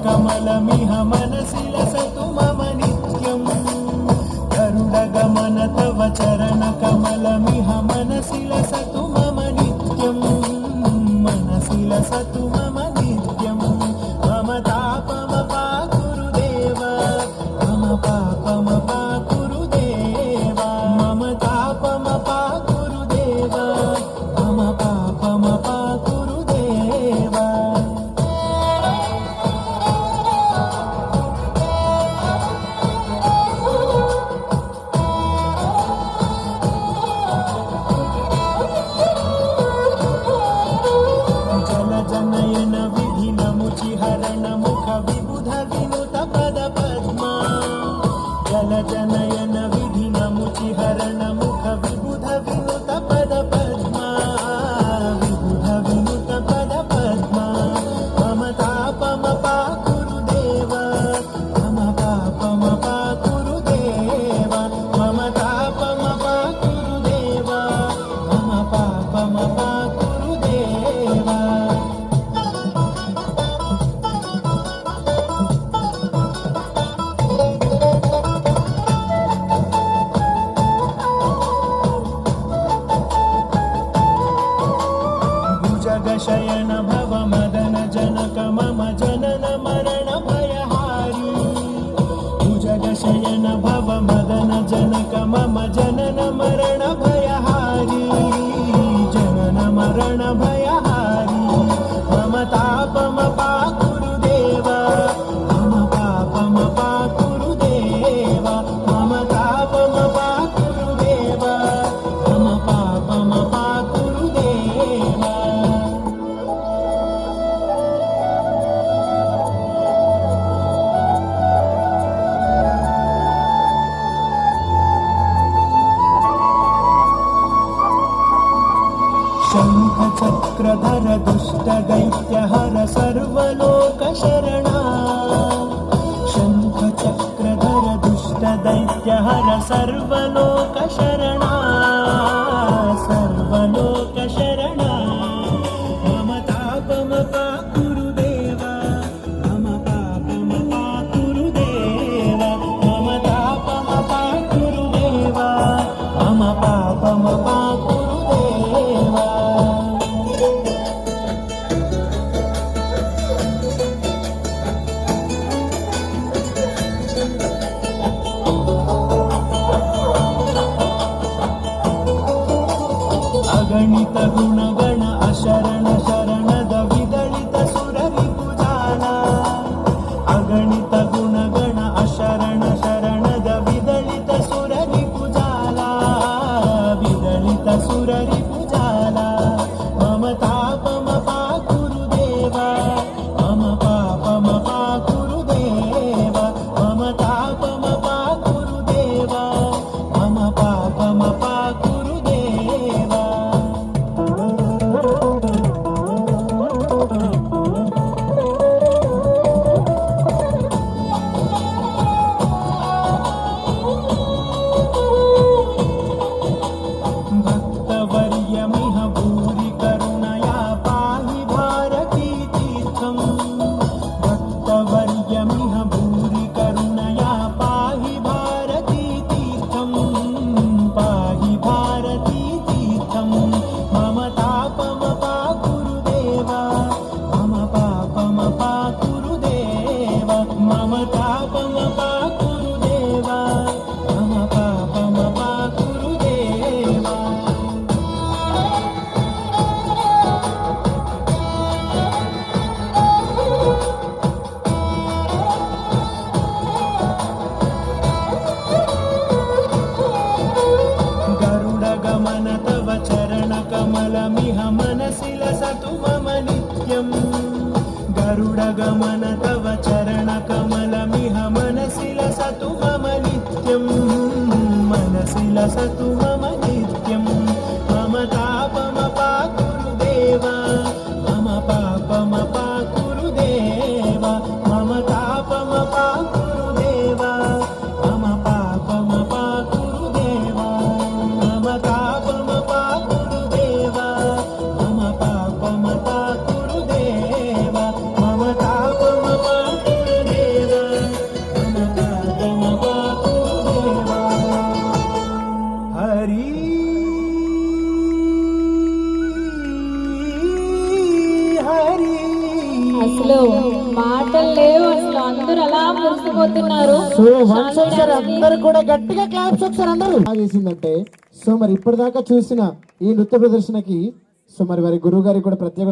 कमलमिह मनसि लसतु मम नित्यम् गरुडगमन तव चरणकमलमिह मनसि लसतु मम नित्यम् मनसि लसतु मम नित्यम् मम तापमपाकुरु देव मम पापमपाकुरु देव मम तापमपाकुरु देव मम पापमपाकुरु देव जनयन विधिन मुचिहरण मुख विबुध विनुत पद पद्मा जल जनयन विधिन मुचिहरण मुख विबुध विनुत पद पद्मा विबुध विनुत पद पद्मा मम तापमपाकुरु देव मम पापमपाकुरु देव मम तापमपाकुरु देव मम पापमपाकुरु देव शयन भव मदन जनक मम जनन मरण भयहारी भुजग शयन भव मदन जनक मम जनन मरण भयहारी जनन मरण भयहारी मम तापमपाकुरु देव मम पापमपाकुरु देव मम तापमपाकुरु देव मम पापमपाकुरु देव शंख चक्रधर दुष्ट दैत्य हर सर्वलोक शरणा शंख चक्रधर दुष्ट दैत्य हर सर्वलोक शरणा सर्वलोक शरणा मम तापमपाकुरु देव मम पापमपाकुरु देव मम तापमपाकुरु देव मम पापमपाकुरु देव अगणित गुणगण अशरण शरणद विदलित सुररिपुजाला अगणित गुणगण अशरण शरणद विदलित सुररिपुजाला विदलित सुररिपुजाला मम तापमपाकुरु देव मम पापमपाकुरु देव मम तापमपाकुरु देव मम पापमपाकुरु देव भक्तवर्यमिह भूरि करुणया पाहि भारती तीर्थम् भक्तवर्यमिह भूरि करुणया पाहि भारती तीर्थम् पाहि भारती तीर्थम् मम तापमपाकुरु देव मम पापमपाकुरु देव मम तापमपाकुरु देव मम पापमपाकुरु देव गरुडगमन तव चरणकमलमिह मनसि लसतु मम नित्यम् गरुडगमन तव चरणकमलमिह मनसि लसतु मम नित्यम् मनसि लसतु मम नित्यम् मम तापमपाकुरु देव मम पापमपाकुरु देव मम तापमपाकुरु देव मम पापमपाकुरु देव मम तापमपाकुरु देव मम पापमपाकुरु देव मम तापमपाकुरु హరి హరి. అసలు మాటలు లేవు, అసలు అందరూ అలా మురిసిపోతున్నారు. సో వన్స్ ఒకసారి అందరు కూడా గట్టిగా క్లాప్స్ ఒకసారి అందరూ చేసిందంటే సో మరి ఇప్పటిదాకా చూసిన ఈ నృత్య ప్రదర్శనకి సో మరి వారి గురువు గారికి కూడా ప్రత్యేక